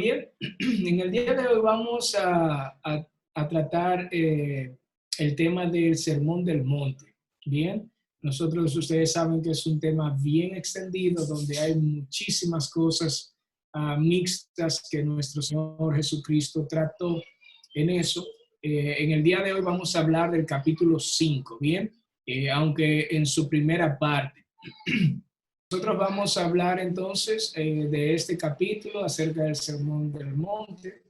Bien, en el día de hoy vamos a tratar el tema del Sermón del Monte. Bien, ustedes saben que es un tema bien extendido donde hay muchísimas cosas mixtas que nuestro Señor Jesucristo trató en eso. En el día de hoy vamos a hablar del capítulo 5, bien, aunque en su primera parte. Nosotros vamos a hablar entonces de este capítulo acerca del Sermón del Monte,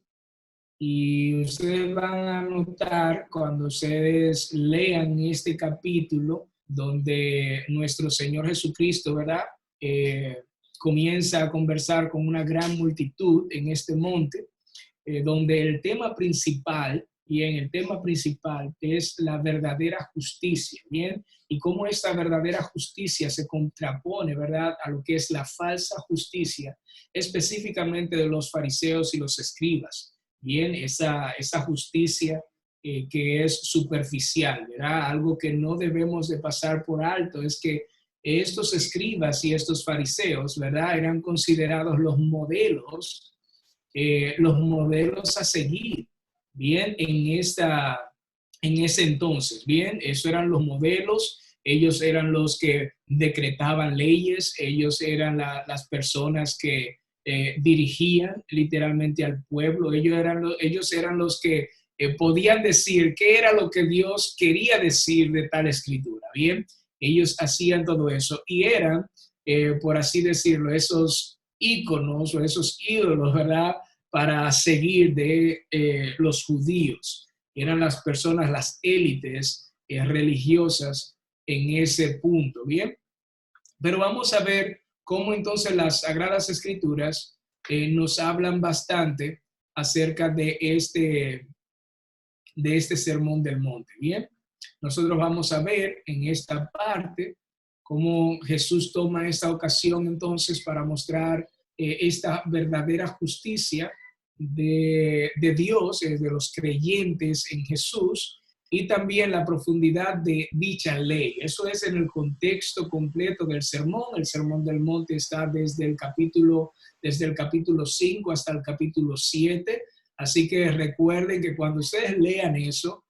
y ustedes van a notar cuando ustedes lean este capítulo donde nuestro Señor Jesucristo, ¿verdad? Comienza a conversar con una gran multitud en este monte, donde el tema principal, el tema principal es la verdadera justicia, ¿bien? Y cómo esta verdadera justicia se contrapone, ¿verdad?, a lo que es la falsa justicia, específicamente de los fariseos y los escribas, ¿bien? Esa justicia que es superficial, ¿verdad? Algo que no debemos de pasar por alto es que estos escribas y estos fariseos, ¿verdad?, eran considerados los modelos a seguir, bien, en ese entonces, bien, esos eran los modelos. Ellos eran los que decretaban leyes, ellos eran las personas que dirigían literalmente al pueblo, ellos eran los que podían decir qué era lo que Dios quería decir de tal escritura, bien, ellos hacían todo eso y eran, por así decirlo, esos íconos o esos ídolos, ¿verdad?, para seguir de los judíos. Eran las personas, las élites religiosas en ese punto, ¿bien? Pero vamos a ver cómo entonces las Sagradas Escrituras nos hablan bastante acerca de este Sermón del Monte, ¿bien? Nosotros vamos a ver en esta parte cómo Jesús toma esta ocasión entonces para mostrar esta verdadera justicia de Dios, de los creyentes en Jesús, y también la profundidad de dicha ley. Eso es en el contexto completo del sermón. El Sermón del Monte está desde el capítulo 5 hasta el capítulo 7. Así que recuerden que cuando ustedes lean eso,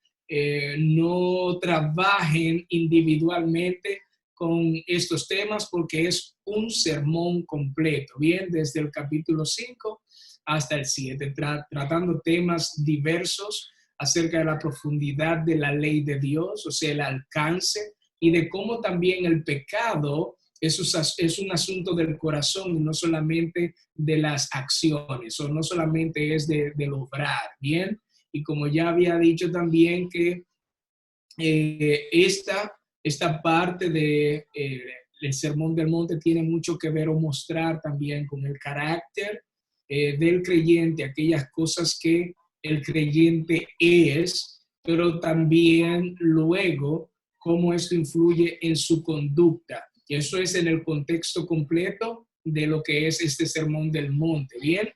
no trabajen individualmente con estos temas porque es un sermón completo, bien, desde el capítulo 5 hasta el 7, tratando temas diversos acerca de la profundidad de la ley de Dios, o sea, el alcance, y de cómo también el pecado es un asunto del corazón y no solamente de las acciones, o no solamente es del obrar, ¿bien? Y como ya había dicho también que esta parte del Sermón del Monte tiene mucho que ver o mostrar también con el carácter del creyente, aquellas cosas que el creyente es, pero también luego cómo esto influye en su conducta. Y eso es en el contexto completo de lo que es este Sermón del Monte, ¿bien?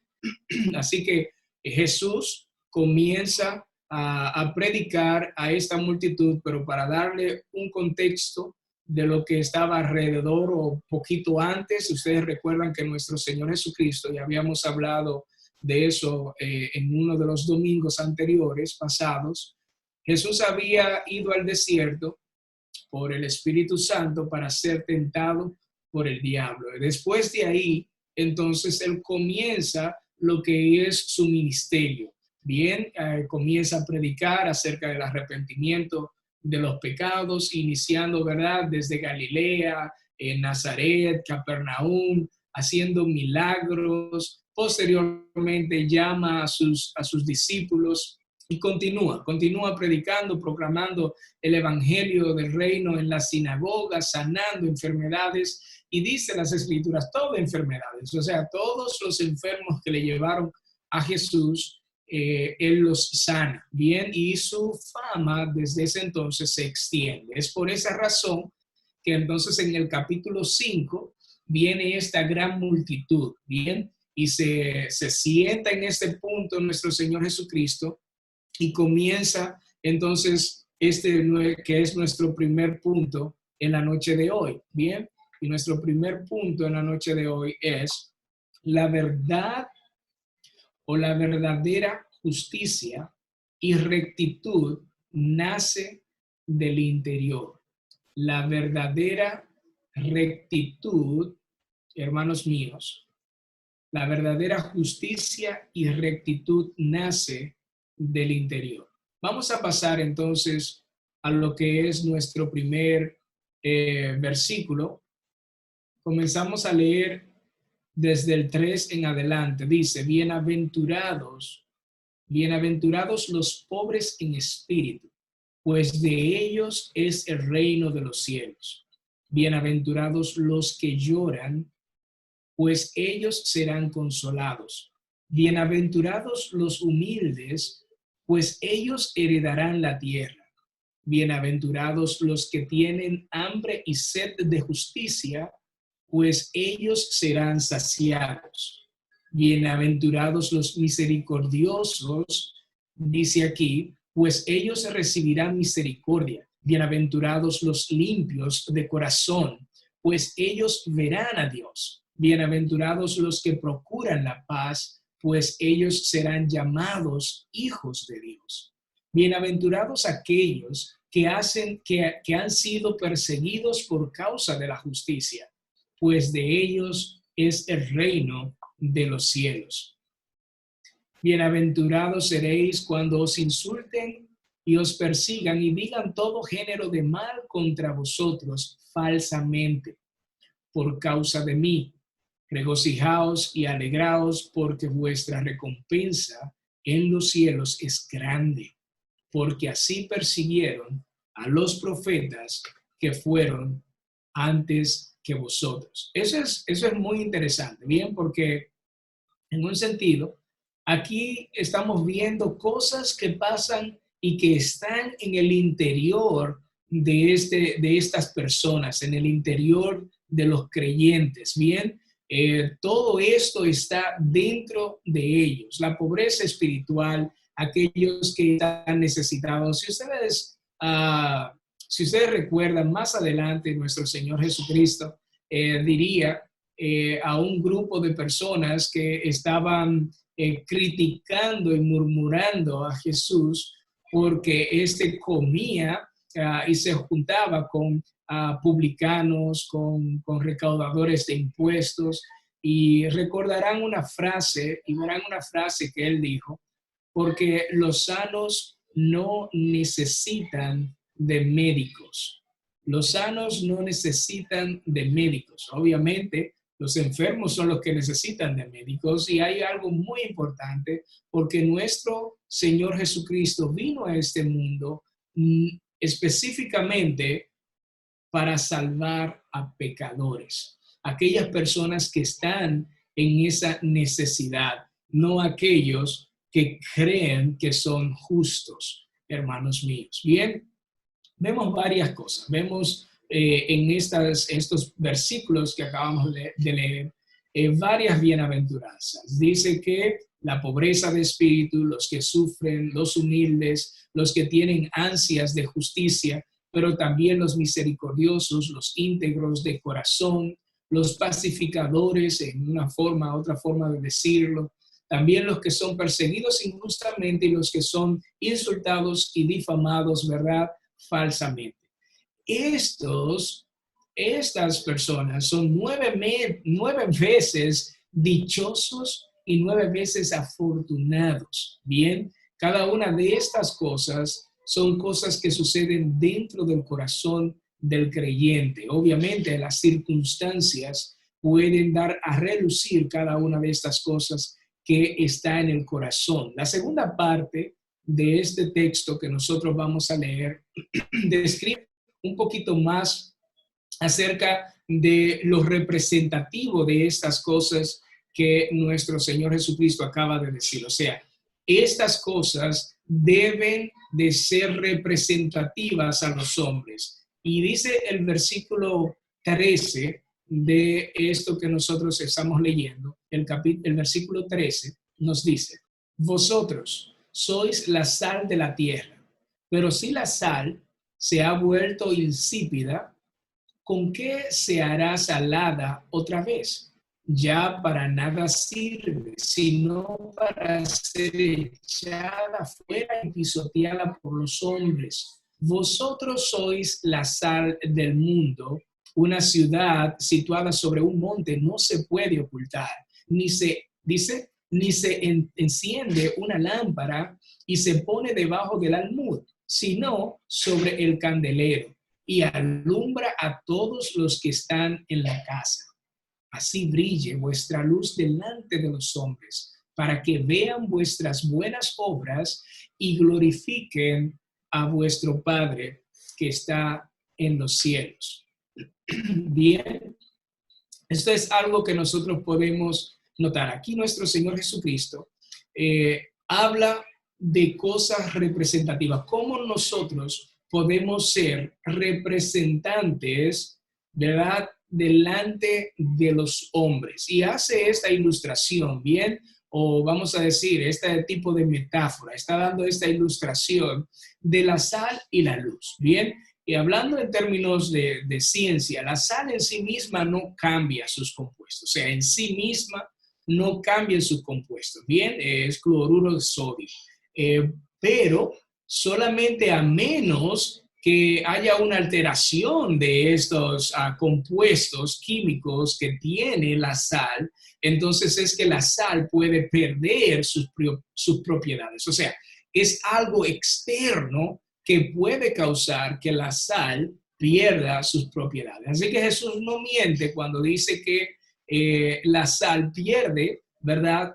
Así que Jesús comienza a predicar a esta multitud, pero para darle un contexto de lo que estaba alrededor o poquito antes. Ustedes recuerdan que nuestro Señor Jesucristo, ya habíamos hablado de eso en uno de los domingos anteriores, pasados, Jesús había ido al desierto por el Espíritu Santo para ser tentado por el diablo. Después de ahí, entonces, él comienza lo que es su ministerio. Bien, comienza a predicar acerca del arrepentimiento de los pecados, iniciando, ¿verdad?, desde Galilea, Nazaret, Capernaum, haciendo milagros. Posteriormente llama a sus discípulos y continúa predicando, proclamando el evangelio del reino en las sinagogas, sanando enfermedades, y dice las Escrituras, todas enfermedades, o sea, todos los enfermos que le llevaron a Jesús, él los sana, bien, y su fama desde ese entonces se extiende. Es por esa razón que entonces en el capítulo 5 viene esta gran multitud, bien, y se sienta en este punto nuestro Señor Jesucristo y comienza entonces que es nuestro primer punto en la noche de hoy, bien, y nuestro primer punto en la noche de hoy es la verdad o la verdadera justicia y rectitud nace del interior. La verdadera rectitud, hermanos míos, la verdadera justicia y rectitud nace del interior. Vamos a pasar entonces a lo que es nuestro primer versículo. Comenzamos a leer desde el 3 en adelante. Dice, bienaventurados los pobres en espíritu, pues de ellos es el reino de los cielos. Bienaventurados los que lloran, pues ellos serán consolados. Bienaventurados los humildes, pues ellos heredarán la tierra. Bienaventurados los que tienen hambre y sed de justicia, pues ellos serán saciados. Bienaventurados los misericordiosos, dice aquí, pues ellos recibirán misericordia. Bienaventurados los limpios de corazón, pues ellos verán a Dios. Bienaventurados los que procuran la paz, pues ellos serán llamados hijos de Dios. Bienaventurados aquellos que han sido perseguidos por causa de la justicia, pues de ellos es el reino de los cielos. Bienaventurados seréis cuando os insulten y os persigan y digan todo género de mal contra vosotros falsamente, por causa de mí. Regocijaos y alegraos, porque vuestra recompensa en los cielos es grande, porque así persiguieron a los profetas que fueron antes que vosotros. Eso es muy interesante, bien, porque en un sentido, aquí estamos viendo cosas que pasan y que están en el interior de estas personas, en el interior de los creyentes, bien. Todo esto está dentro de ellos, la pobreza espiritual, aquellos que están necesitados. Si ustedes recuerdan, más adelante nuestro Señor Jesucristo diría a un grupo de personas que estaban criticando y murmurando a Jesús porque éste comía y se juntaba con publicanos, con recaudadores de impuestos, y recordarán una frase y verán una frase que él dijo, porque los sanos no necesitan de médicos. Los sanos no necesitan de médicos. Obviamente, los enfermos son los que necesitan de médicos, y hay algo muy importante, porque nuestro Señor Jesucristo vino a este mundo específicamente para salvar a pecadores, aquellas personas que están en esa necesidad, no aquellos que creen que son justos, hermanos míos. Bien, vemos varias cosas. Vemos en estos versículos que acabamos de leer varias bienaventuranzas. Dice que la pobreza de espíritu, los que sufren, los humildes, los que tienen ansias de justicia, pero también los misericordiosos, los íntegros de corazón, los pacificadores, en una forma, otra forma de decirlo, también los que son perseguidos injustamente y los que son insultados y difamados, ¿verdad?, falsamente. Estas personas son nueve veces dichosos y 9 veces afortunados. Bien, cada una de estas cosas son cosas que suceden dentro del corazón del creyente. Obviamente, las circunstancias pueden dar a relucir cada una de estas cosas que está en el corazón. La segunda parte de este texto que nosotros vamos a leer describe un poquito más acerca de lo representativo de estas cosas que nuestro Señor Jesucristo acaba de decir. O sea, estas cosas deben de ser representativas a los hombres. Y dice el versículo 13 de esto que nosotros estamos leyendo, el versículo 13 nos dice, vosotros sois la sal de la tierra, pero si la sal se ha vuelto insípida, ¿con qué se hará salada otra vez? ya para nada sirve, sino para ser echada fuera y pisoteada por los hombres. Vosotros sois la sal del mundo. Una ciudad situada sobre un monte no se puede ocultar, ni se enciende una lámpara y se pone debajo del almud, sino sobre el candelero y alumbra a todos los que están en la casa. Así brille vuestra luz delante de los hombres, para que vean vuestras buenas obras y glorifiquen a vuestro Padre que está en los cielos. Bien, esto es algo que nosotros podemos notar. Aquí nuestro Señor Jesucristo habla de cosas representativas. ¿Cómo nosotros podemos ser representantes, verdad, delante de los hombres? Y hace esta ilustración, ¿bien? O vamos a decir, este tipo de metáfora. Está dando esta ilustración de la sal y la luz, ¿bien? Y hablando en términos de ciencia, la sal en sí misma no cambia sus compuestos, o sea, en sí misma no cambia sus compuestos, bien, es cloruro de sodio, pero solamente a menos que haya una alteración de estos compuestos químicos que tiene la sal, entonces es que la sal puede perder sus propiedades, o sea, es algo externo que puede causar que la sal pierda sus propiedades. Así que Jesús no miente cuando dice que la sal pierde, ¿verdad?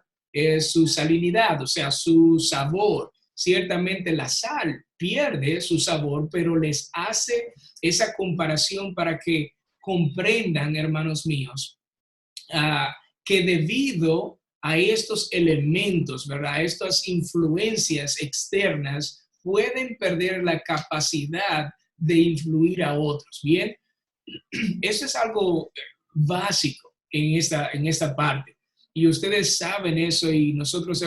Su salinidad, o sea, su sabor. Ciertamente la sal pierde su sabor, pero les hace esa comparación para que comprendan, hermanos míos, que debido a estos elementos, ¿verdad? A estas influencias externas, pueden perder la capacidad de influir a otros. Bien, eso es algo básico en esta parte. Y ustedes saben eso y nosotros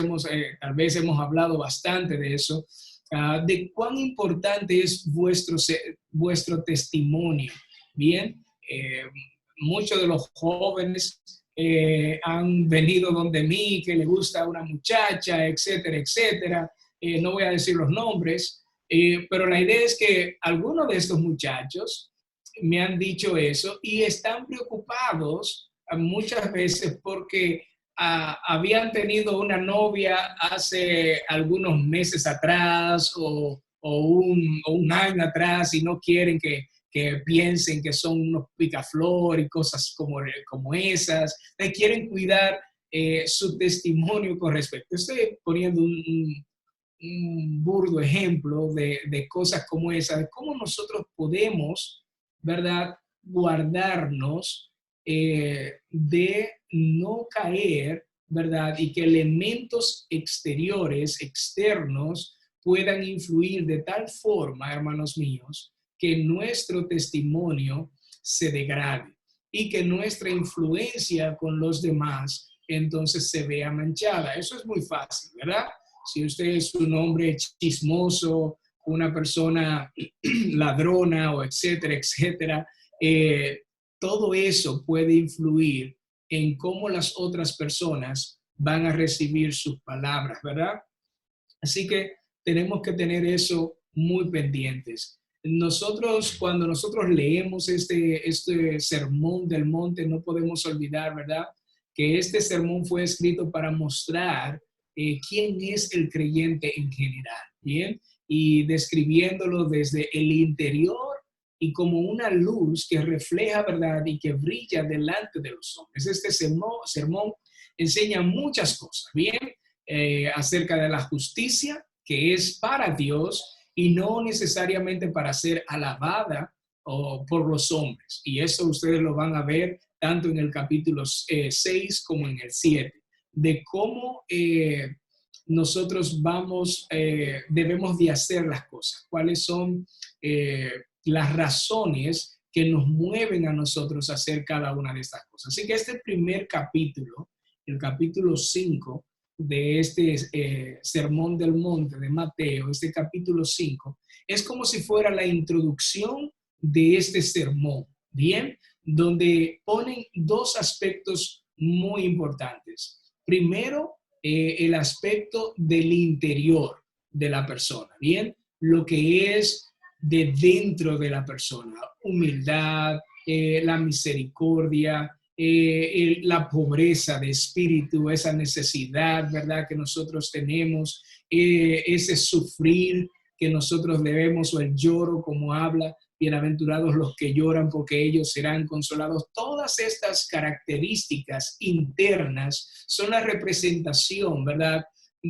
tal vez hemos hablado bastante de eso, de cuán importante es vuestro testimonio. Bien, muchos de los jóvenes han venido donde mí, que le gusta una muchacha, etcétera, etcétera. No voy a decir los nombres, pero la idea es que algunos de estos muchachos me han dicho eso y están preocupados muchas veces porque habían tenido una novia hace algunos meses atrás o un año atrás y no quieren que piensen que son unos picaflor y cosas como esas. Quieren cuidar su testimonio con respecto. Estoy poniendo un burdo ejemplo de cosas como esa, de cómo nosotros podemos, ¿verdad?, guardarnos de no caer, ¿verdad? Y que elementos exteriores, externos, puedan influir de tal forma, hermanos míos, que nuestro testimonio se degrade y que nuestra influencia con los demás entonces se vea manchada. Eso es muy fácil, ¿verdad? Si usted es un hombre chismoso, una persona ladrona o etcétera, etcétera, todo eso puede influir en cómo las otras personas van a recibir sus palabras, ¿verdad? Así que tenemos que tener eso muy pendientes. Cuando nosotros leemos este sermón del monte, no podemos olvidar, ¿verdad?, que este sermón fue escrito para mostrar quién es el creyente en general, ¿bien? Y describiéndolo desde el interior y como una luz que refleja, ¿verdad?, y que brilla delante de los hombres. Este sermón enseña muchas cosas, ¿bien? Acerca de la justicia, que es para Dios y no necesariamente para ser alabada por los hombres. Y eso ustedes lo van a ver tanto en el capítulo 6 como en el 7, de cómo nosotros debemos de hacer las cosas, cuáles son las razones que nos mueven a nosotros a hacer cada una de estas cosas. Así que este primer capítulo, el capítulo 5 de este Sermón del Monte de Mateo, este capítulo 5, es como si fuera la introducción de este sermón, ¿bien? Donde ponen dos aspectos muy importantes. Primero, el aspecto del interior de la persona, ¿bien? Lo que es de dentro de la persona, humildad, la misericordia, la pobreza de espíritu, esa necesidad, ¿verdad?, que nosotros tenemos, ese sufrir que nosotros debemos, o el lloro, como habla, bienaventurados los que lloran porque ellos serán consolados. Todas estas características internas son la representación, ¿verdad?,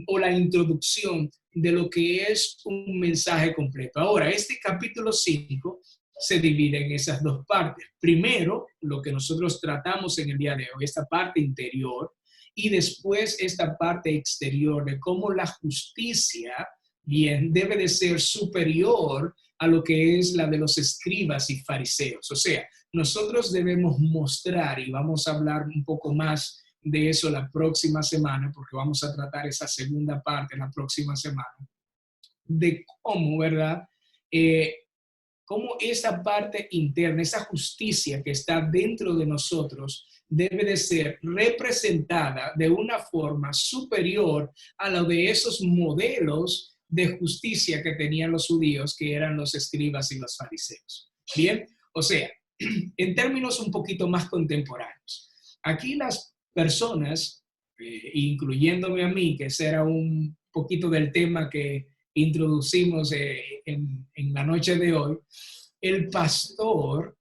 o la introducción de lo que es un mensaje completo. Ahora, este capítulo 5 se divide en esas dos partes. Primero, lo que nosotros tratamos en el día de hoy, esta parte interior, y después esta parte exterior de cómo la justicia, bien, debe de ser superior a lo que es la de los escribas y fariseos. O sea, nosotros debemos mostrar, y vamos a hablar un poco más de eso la próxima semana, porque vamos a tratar esa segunda parte la próxima semana, de cómo, ¿verdad?, cómo esa parte interna, esa justicia que está dentro de nosotros, debe de ser representada de una forma superior a lo de esos modelos de justicia que tenían los judíos, que eran los escribas y los fariseos. Bien, o sea, en términos un poquito más contemporáneos, aquí las personas, incluyéndome a mí, que ese era un poquito del tema que introducimos en la noche de hoy, el pastor,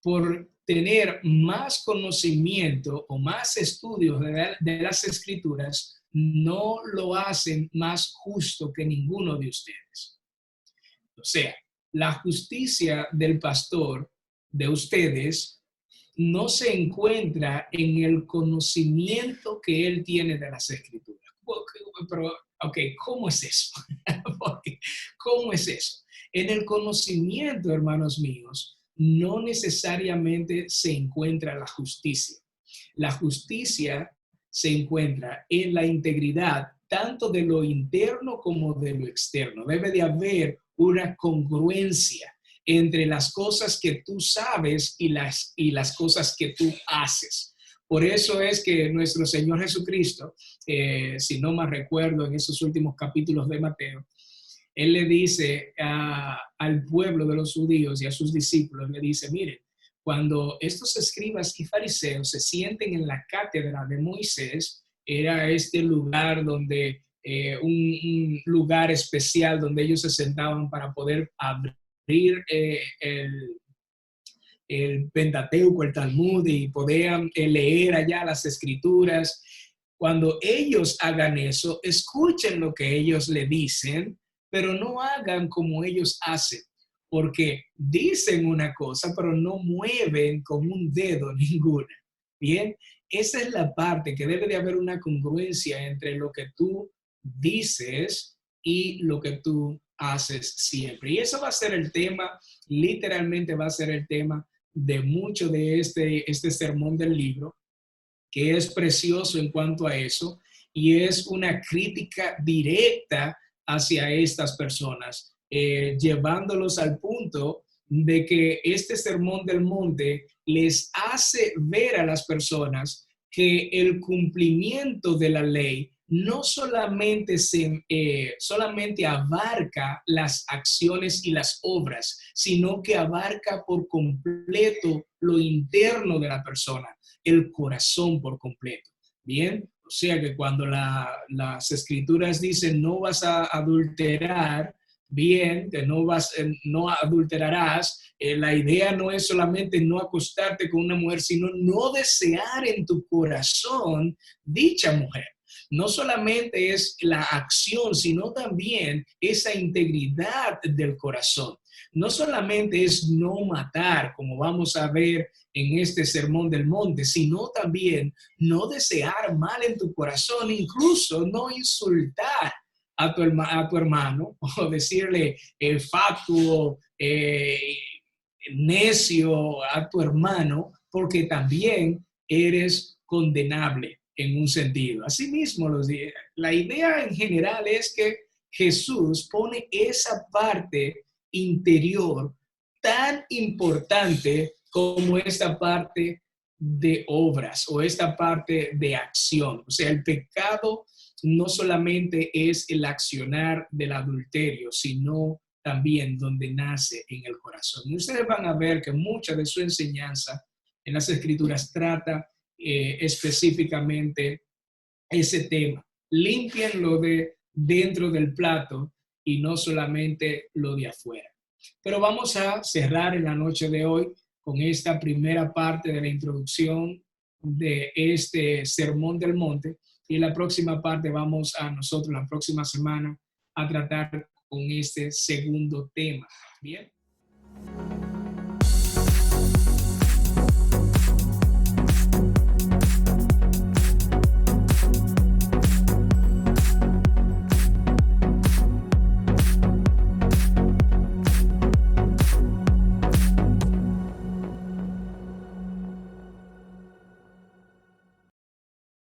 por tener más conocimiento o más estudios de las escrituras, no lo hacen más justo que ninguno de ustedes. O sea, la justicia del pastor de ustedes no se encuentra en el conocimiento que él tiene de las escrituras. Pero, ok, ¿cómo es eso? ¿Cómo es eso? En el conocimiento, hermanos míos, no necesariamente se encuentra la justicia. La justicia se encuentra en la integridad, tanto de lo interno como de lo externo. Debe de haber una congruencia entre las cosas que tú sabes y las cosas que tú haces. Por eso es que nuestro Señor Jesucristo, si no mal recuerdo, en esos últimos capítulos de Mateo, Él le dice al pueblo de los judíos y a sus discípulos, le dice, miren, cuando estos escribas y fariseos se sienten en la cátedra de Moisés, era este lugar donde, un lugar especial donde ellos se sentaban para poder abrir el Pentateuco, el Talmud, y podían leer allá las escrituras. Cuando ellos hagan eso, escuchen lo que ellos le dicen, pero no hagan como ellos hacen, porque dicen una cosa, pero no mueven con un dedo ninguna. Bien, esa es la parte que debe de haber una congruencia entre lo que tú dices y lo que tú haces siempre. Y eso va a ser el tema, literalmente va a ser el tema de mucho de este sermón del libro, que es precioso en cuanto a eso, y es una crítica directa hacia estas personas, llevándolos al punto de que este sermón del monte les hace ver a las personas que el cumplimiento de la ley no solamente solamente abarca las acciones y las obras, sino que abarca por completo lo interno de la persona, el corazón por completo. Bien, o sea que cuando las escrituras dicen no vas a adulterar, bien, que no adulterarás, la idea no es solamente no acostarte con una mujer, sino no desear en tu corazón dicha mujer. No solamente es la acción, sino también esa integridad del corazón. No solamente es no matar, como vamos a ver en este sermón del monte, sino también no desear mal en tu corazón, incluso no insultar a tu hermano o decirle fatuo, necio a tu hermano, porque también eres condenable en un sentido. Asimismo, la idea en general es que Jesús pone esa parte interior tan importante como esta parte de obras o esta parte de acción. O sea, el pecado no solamente es el accionar del adulterio, sino también donde nace en el corazón. Y ustedes van a ver que mucha de su enseñanza en las Escrituras trata específicamente ese tema. Limpien lo de dentro del plato y no solamente lo de afuera. Pero vamos a cerrar en la noche de hoy con esta primera parte de la introducción de este Sermón del Monte, y la próxima parte vamos a nosotros la próxima semana a tratar con este segundo tema. Bien.